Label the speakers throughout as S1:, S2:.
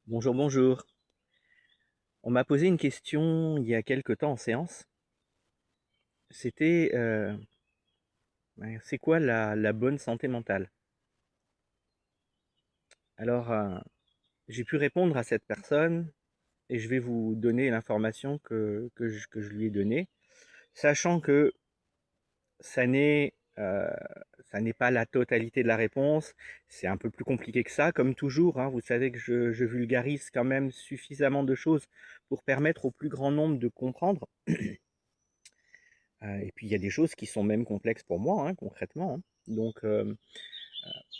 S1: Bonjour, bonjour. On m'a posé une question il y a quelque temps en séance. C'était, ouais, c'est quoi la bonne santé mentale? Alors, j'ai pu répondre à cette personne et je vais vous donner l'information que je lui ai donnée, sachant que ça n'est, heu, ça n'est pas la totalité de la réponse. C'est un peu plus compliqué que ça, comme toujours, hein. Vous savez que je vulgarise quand même suffisamment de choses pour permettre au plus grand nombre de comprendre. Et puis il y a des choses qui sont même complexes pour moi, hein, concrètement, hein. Donc,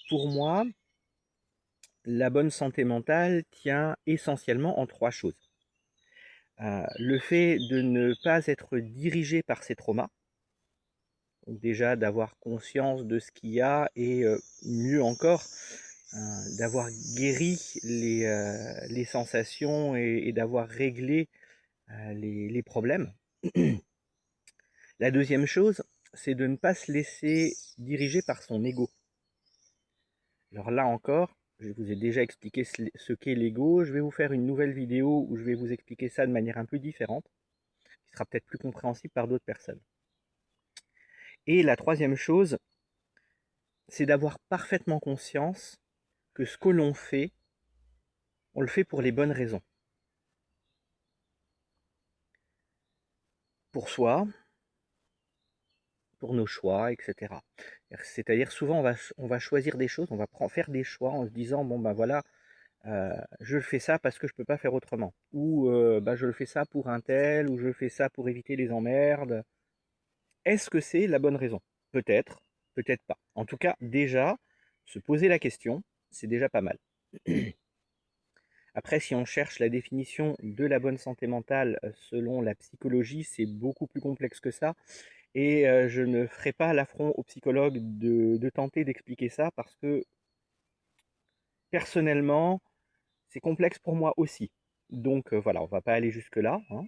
S1: pour moi, la bonne santé mentale tient essentiellement en 3 choses. Le fait de ne pas être dirigé par ses traumas, donc déjà d'avoir conscience de ce qu'il y a et mieux encore, d'avoir guéri les sensations et d'avoir réglé, les problèmes. La deuxième chose, c'est de ne pas se laisser diriger par son ego. Alors là encore, je vous ai déjà expliqué ce qu'est l'ego. Je vais vous faire une nouvelle vidéo où je vais vous expliquer ça de manière un peu différente, qui sera peut-être plus compréhensible par d'autres personnes. Et la troisième chose, c'est d'avoir parfaitement conscience que ce que l'on fait, on le fait pour les bonnes raisons. Pour soi, pour nos choix, etc. C'est-à-dire souvent on va choisir des choses, on va faire des choix en se disant bon ben voilà, je fais ça parce que je peux pas faire autrement. Ou bah, je le fais ça pour un tel, ou je fais ça pour éviter les emmerdes. Est-ce que c'est la bonne raison? Peut-être, peut-être pas. En tout cas, déjà, se poser la question, c'est déjà pas mal. Après, si on cherche la définition de la bonne santé mentale selon la psychologie, c'est beaucoup plus complexe que ça. Et je ne ferai pas l'affront aux psychologues de tenter d'expliquer ça parce que personnellement, c'est complexe pour moi aussi. Donc voilà, on va pas aller jusque-là, hein.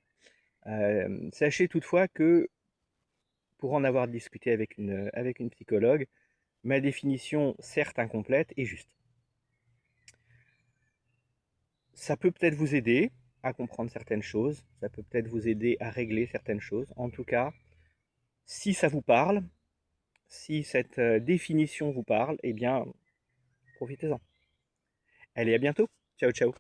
S1: Sachez toutefois que pour en avoir discuté avec une psychologue, ma définition, certes incomplète, est juste. Ça peut peut-être vous aider à comprendre certaines choses, ça peut peut-être vous aider à régler certaines choses. En tout cas, si ça vous parle, si cette définition vous parle, eh bien, profitez-en. Allez, à bientôt. Ciao, ciao.